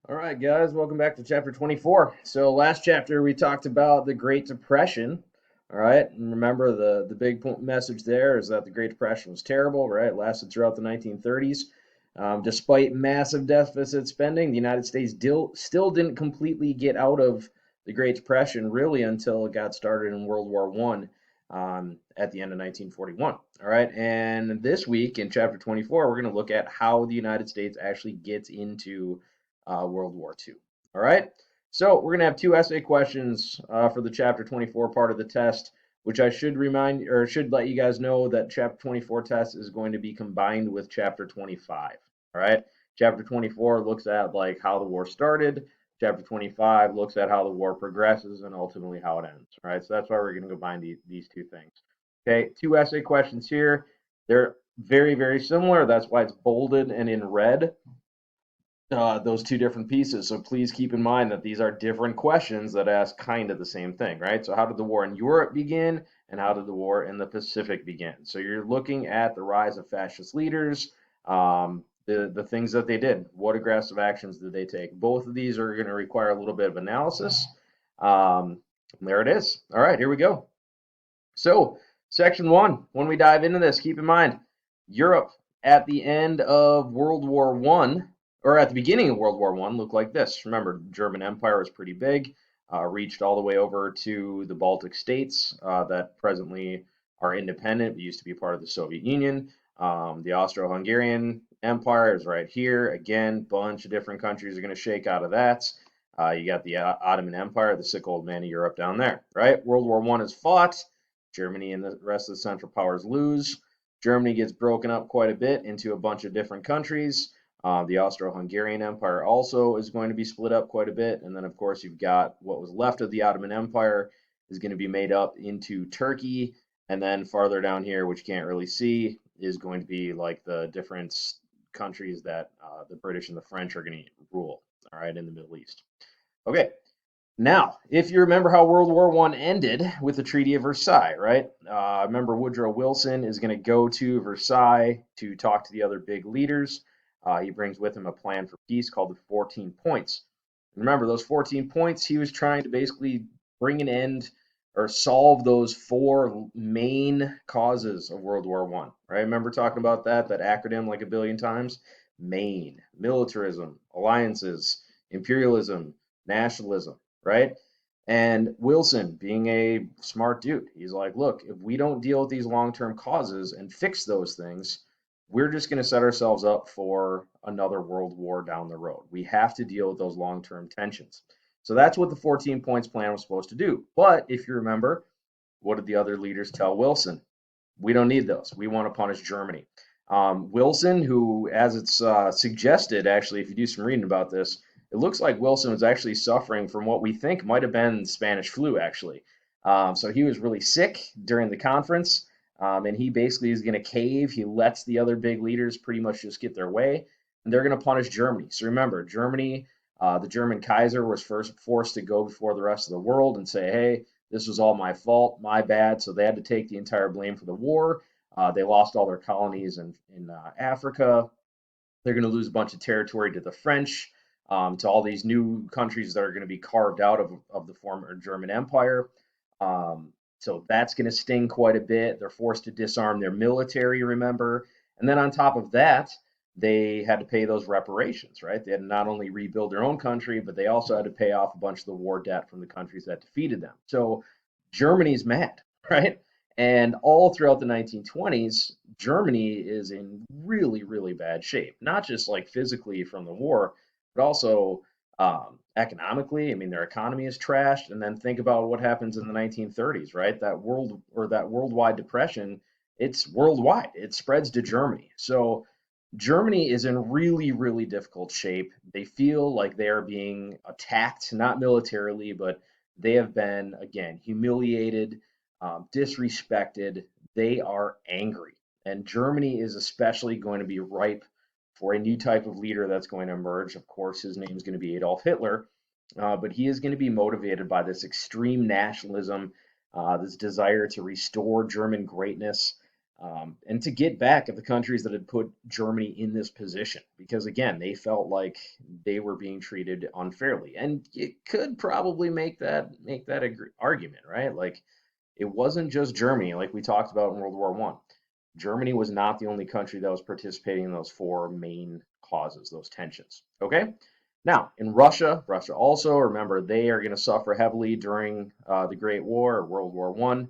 All right, guys, welcome back to chapter 24. So, last chapter we talked about the Great Depression. All right, and remember the big message there is that the Great Depression was terrible, right? It lasted throughout the 1930s. Despite massive deficit spending, the United States still didn't completely get out of the Great Depression really until it got started in World War One at the end of 1941. All right, and this week in chapter 24, we're going to look at how the United States actually gets into World War II. All right. So we're going to have two essay questions for the chapter 24 part of the test, which I should remind or should let you guys know that chapter 24 test is going to be combined with chapter 25. All right. Chapter 24 looks at like how the war started. Chapter 25 looks at how the war progresses and ultimately how it ends. All right. So that's why we're going to combine these two things. Okay. Two essay questions here. They're very similar. That's why it's bolded and in red, those two different pieces. So please keep in mind that these are different questions that ask kind of the same thing, right? So how did the war in Europe begin, and how did the war in the Pacific begin? So you're looking at the rise of fascist leaders, the things that they did. What aggressive actions did they take? Both of these are going to require a little bit of analysis. There it is. All right, here we go. So, section one, when we dive into this, keep in mind Europe at the end of World War One, or at the beginning of World War One, looked like this. Remember, German Empire was pretty big, reached all the way over to the Baltic states that presently are independent, but used to be part of the Soviet Union. The Austro-Hungarian Empire is right here. Again, bunch of different countries are going to shake out of that. You got the Ottoman Empire, the sick old man of Europe down there, right? World War One is fought. Germany and the rest of the Central Powers lose. Germany gets broken up quite a bit into a bunch of different countries. The Austro-Hungarian Empire also is going to be split up quite a bit. And then, of course, you've got what was left of the Ottoman Empire is going to be made up into Turkey. And then farther down here, which you can't really see, is going to be like the different countries that the British and the French are going to rule, all right, in the Middle East. Okay, now, if you remember how World War One ended with the Treaty of Versailles, right? Remember Woodrow Wilson is going to go to Versailles to talk to the other big leaders. He brings with him a plan for peace called the 14 Points. Remember those 14 points? He was trying to basically bring an end or solve those four main causes of World War One, right? Remember talking about that acronym like a billion times? Main, militarism, alliances, imperialism, nationalism, right? And Wilson, being a smart dude, he's like, look, if we don't deal with these long term causes and fix those things, we're just going to set ourselves up for another world war down the road. We have to deal with those long term tensions. So that's what the 14 points plan was supposed to do. But if you remember, what did the other leaders tell Wilson? We don't need those. We want to punish Germany. Wilson, who, as it's suggested, actually, if you do some reading about this, it looks like Wilson was actually suffering from what we think might have been Spanish flu, actually. So he was really sick during the conference, and he basically is going to cave. He lets the other big leaders pretty much just get their way, and they're going to punish Germany. So remember, Germany, the German Kaiser was first forced to go before the rest of the world and say, hey, this was all my fault, my bad. So they had to take the entire blame for the war. They lost all their colonies in Africa. They're going to lose a bunch of territory to the French, to all these new countries that are going to be carved out of the former German Empire. So that's going to sting quite a bit. They're forced to disarm their military, remember? And then on top of that, they had to pay those reparations, right? They had to not only rebuild their own country, but they also had to pay off a bunch of the war debt from the countries that defeated them. So Germany's mad, right? And all throughout the 1920s, Germany is in really bad shape, not just like physically from the war, but also economically. I mean, their economy is trashed. And then think about what happens in the 1930s, right? That worldwide depression, it's worldwide. It spreads to Germany. So Germany is in really difficult shape. They feel like they are being attacked, not militarily, but they have been, again, humiliated, disrespected. They are angry. And Germany is especially going to be ripe for a new type of leader that's going to emerge. Of course, his name is going to be Adolf Hitler, but he is going to be motivated by this extreme nationalism, this desire to restore German greatness. and to get back at the countries that had put Germany in this position, because again, they felt like they were being treated unfairly, and you could probably make that argument, right? Like it wasn't just Germany, like we talked about in World War One. Germany was not the only country that was participating in those four main causes, those tensions. Okay. Now, in Russia, Russia also, remember, they are going to suffer heavily during the Great War, or World War One.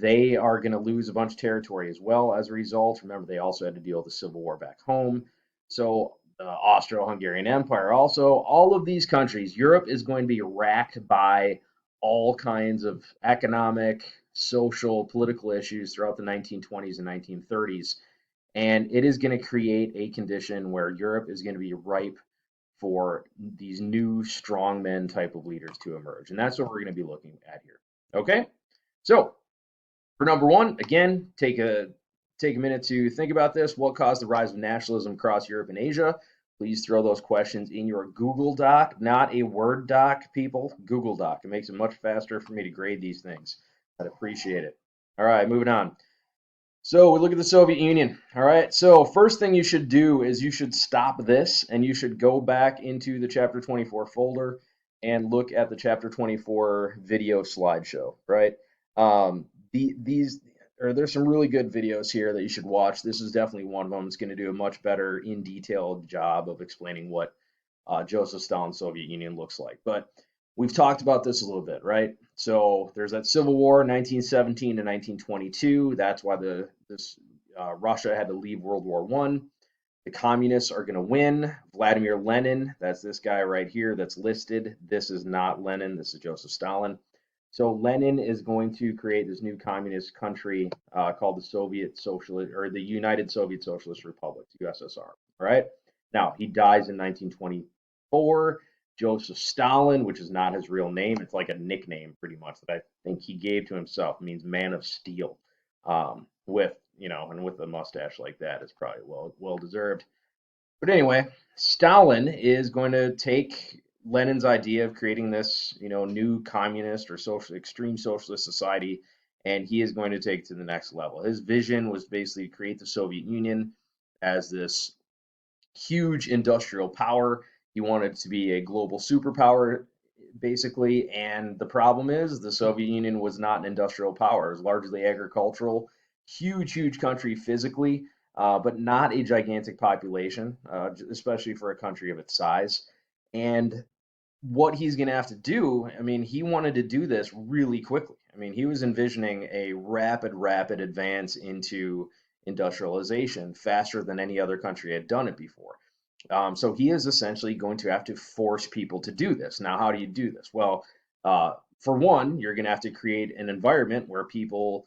They are going to lose a bunch of territory as well as a result. Remember, they also had to deal with the Civil War back home. So, the Austro-Hungarian Empire also, all of these countries, Europe is going to be racked by all kinds of economic, social, political issues throughout the 1920s and 1930s. And it is going to create a condition where Europe is going to be ripe for these new strongmen type of leaders to emerge. And that's what we're going to be looking at here. Okay? So, for number one, again, take a minute to think about this. What caused the rise of nationalism across Europe and Asia? Please throw those questions in your Google Doc, not a Word doc, people. Google Doc. It makes it much faster for me to grade these things. I'd appreciate it. All right, moving on. So we look at the Soviet Union. All right. So first thing you should do is you should stop this and you should go back into the Chapter 24 folder and look at the Chapter 24 video slideshow. Right. These or there's some really good videos here that you should watch. This is definitely one of them. It's going to do a much better in detailed job of explaining what Joseph Stalin's Soviet Union looks like. But we've talked about this a little bit, right? So there's that civil war, 1917 to 1922. That's why Russia had to leave World War One. The communists are going to win. Vladimir Lenin, that's this guy right here that's listed. This is not Lenin. This is Joseph Stalin. So Lenin is going to create this new communist country called the Soviet Socialist or the United Soviet Socialist Republic, USSR. All right. Now he dies in 1924. Joseph Stalin, which is not his real name, it's like a nickname pretty much that I think he gave to himself. It means man of steel. With and with a mustache like that, it's probably well deserved. But anyway, Stalin is going to take Lenin's idea of creating this, new communist or social extreme socialist society, and he is going to take it to the next level. His vision was basically to create the Soviet Union as this huge industrial power. He wanted to be a global superpower, basically. And the problem is the Soviet Union was not an industrial power. It was largely agricultural, huge, huge country physically, but not a gigantic population, especially for a country of its size. And what he's going to have to do, I mean, he wanted to do this really quickly. I mean, he was envisioning a rapid, rapid advance into industrialization faster than any other country had done it before. So he is essentially going to have to force people to do this. Now, how do you do this? Well, for one, you're going to have to create an environment where people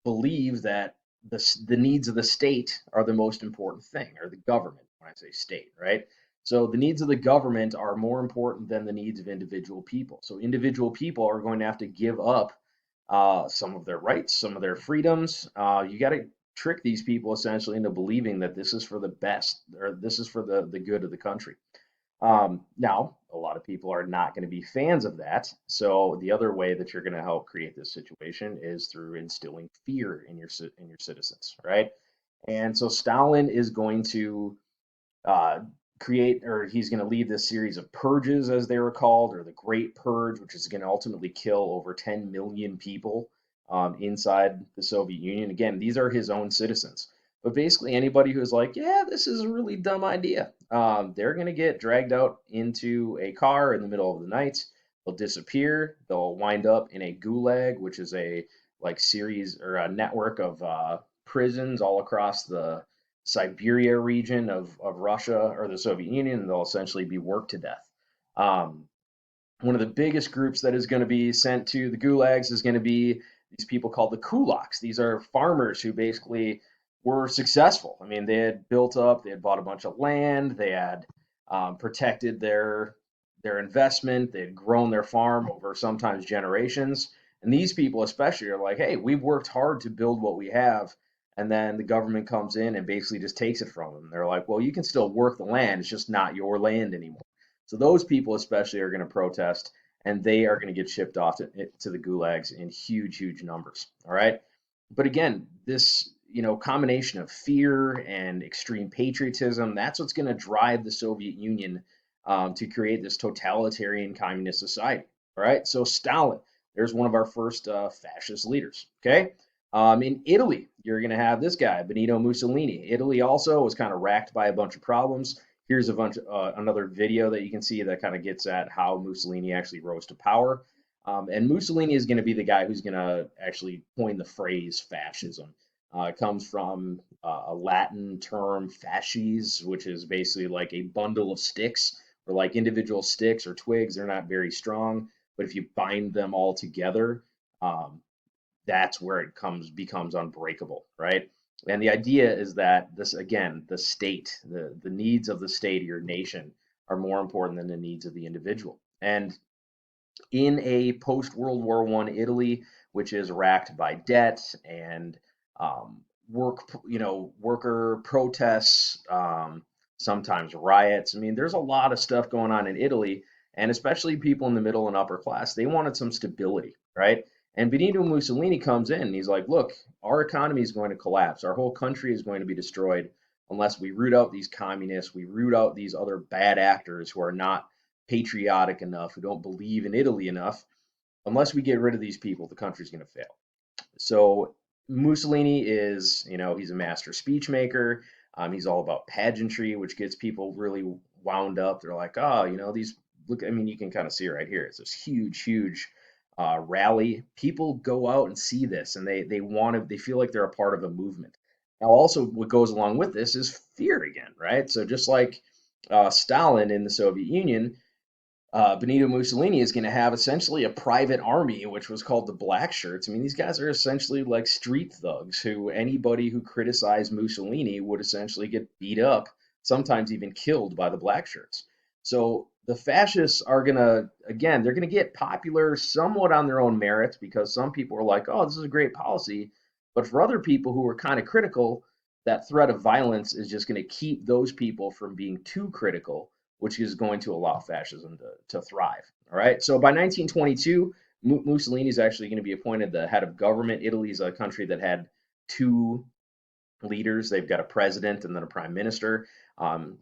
believe that the needs of the state are the most important thing, or the government, when I say state, right? So the needs of the government are more important than the needs of individual people. So individual people are going to have to give up some of their rights, some of their freedoms. You got to trick these people essentially into believing that this is for the best or this is for the good of the country. Now, a lot of people are not going to be fans of that. So the other way that you're going to help create this situation is through instilling fear in your citizens, right? And so Stalin is going to uh, create, or he's going to lead this series of purges, as they were called, or the Great Purge, which is going to ultimately kill over 10 million people inside the Soviet Union. Again, these are his own citizens. But basically, anybody who's like, yeah, this is a really dumb idea, they're going to get dragged out into a car in the middle of the night. They'll disappear. They'll wind up in a gulag, which is a like series or a network of prisons all across the Siberia region of Russia or the Soviet Union, and they'll essentially be worked to death. Um, One of the biggest groups that is going to be sent to the gulags is going to be these people called the kulaks. These are farmers who basically were successful. I mean, they had built up, they had bought a bunch of land, they had protected their investment, they had grown their farm over sometimes generations. And these people, especially, are like, hey, we've worked hard to build what we have. And then the government comes in and basically just takes it from them. They're like, well, you can still work the land, it's just not your land anymore. So those people especially are going to protest, and they are going to get shipped off to the gulags in huge, huge numbers. All right. But again, this combination of fear and extreme patriotism, that's what's going to drive the Soviet Union to create this totalitarian communist society. All right, so Stalin, there's one of our first fascist leaders. Okay, in Italy, you're going to have this guy, Benito Mussolini. Italy also was kind of racked by a bunch of problems. Here's a bunch another video that you can see that kind of gets at how Mussolini actually rose to power. And Mussolini is going to be the guy who's going to actually coin the phrase fascism. It comes from a Latin term, fasces, which is basically like a bundle of sticks, or like individual sticks or twigs. They're not very strong, but if you bind them all together, um, that's where it becomes unbreakable, right? And the idea is that this, again, the state, the needs of the state or your nation are more important than the needs of the individual. And in a post-World War One Italy, which is racked by debt and worker protests, sometimes riots. I mean, there's a lot of stuff going on in Italy, and especially people in the middle and upper class. They wanted some stability, right? And Benito Mussolini comes in and he's like, look, our economy is going to collapse. Our whole country is going to be destroyed unless we root out these communists, we root out these other bad actors who are not patriotic enough, who don't believe in Italy enough. Unless we get rid of these people, the country's going to fail. So Mussolini is, he's a master speech maker. He's all about pageantry, which gets people really wound up. They're like, oh, these look. I mean, you can kind of see right here. It's this huge, huge rally. People go out and see this, and they want to. They feel like they're a part of a movement. Now, also, what goes along with this is fear again, right? So just like Stalin in the Soviet Union, Benito Mussolini is going to have essentially a private army, which was called the Black Shirts. I mean, these guys are essentially like street thugs who anybody who criticized Mussolini would essentially get beat up, sometimes even killed by the Black Shirts. So the fascists are going to, again, they're going to get popular somewhat on their own merit because some people are like, oh, this is a great policy. But for other people who are kind of critical, that threat of violence is just going to keep those people from being too critical, which is going to allow fascism to thrive. All right. So by 1922, Mussolini is actually going to be appointed the head of government. Italy is a country that had two leaders. They've got a president and then a prime minister.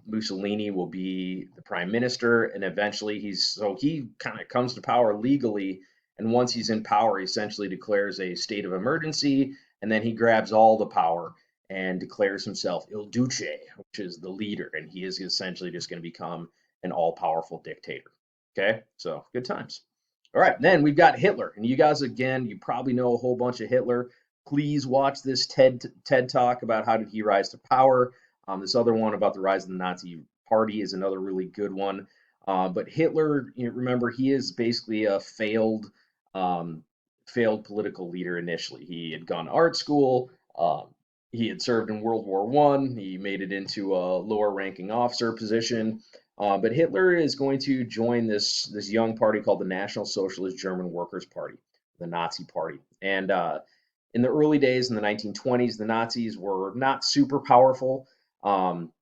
Mussolini will be the prime minister, and eventually he kind of comes to power legally. And once he's in power, he essentially declares a state of emergency, and then he grabs all the power and declares himself Il Duce, which is the leader, and he is essentially just going to become an all-powerful dictator. Okay, so good times. All right, then we've got Hitler, and you guys, again, you probably know a whole bunch of Hitler. Please watch this TED talk about how did he rise to power. This other one about the rise of the Nazi Party is another really good one. But Hitler, remember, he is basically a um, failed political leader initially. He had gone to art school. He had served in World War One. He made it into a lower-ranking officer position. But Hitler is going to join this young party called the National Socialist German Workers' Party, the Nazi Party. And in the early days in the 1920s, the Nazis were not super powerful, um,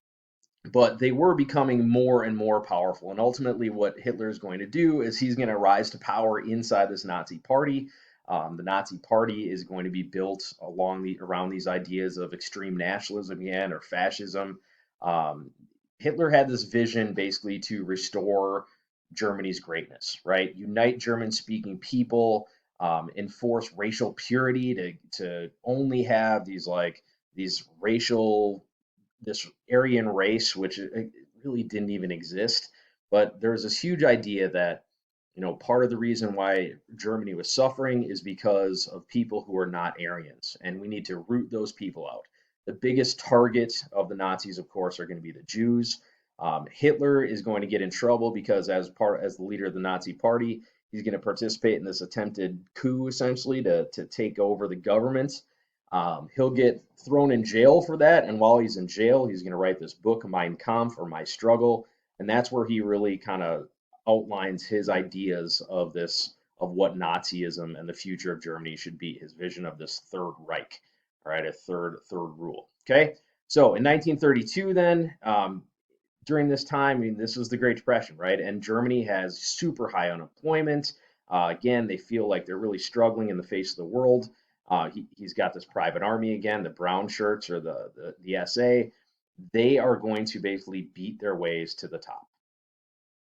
but they were becoming more and more powerful. And ultimately, what Hitler is going to do is he's going to rise to power inside this Nazi party. The Nazi party is going to be built around these ideas of extreme nationalism again, or fascism. Um, Hitler had this vision basically to restore Germany's greatness, right? Unite German-speaking people, enforce racial purity to only have these racial this Aryan race, which really didn't even exist. But there was this huge idea that, part of the reason why Germany was suffering is because of people who are not Aryans, and we need to root those people out. The biggest target of the Nazis, of course, are going to be the Jews. Hitler is going to get in trouble because, as the leader of the Nazi Party, he's going to participate in this attempted coup, essentially to take over the government. He'll get thrown in jail for that, and while he's in jail, he's going to write this book, Mein Kampf, or My Struggle, and that's where he really kind of outlines his ideas of what Nazism and the future of Germany should be, his vision of this Third Reich, all right, a third rule. Okay, so in 1932, then during this time, I mean, this was the Great Depression, right? And Germany has super high unemployment. Again, they feel like they're really struggling in the face of the world. He's got this private army again, the brown shirts or the SA. They are going to basically beat their ways to the top.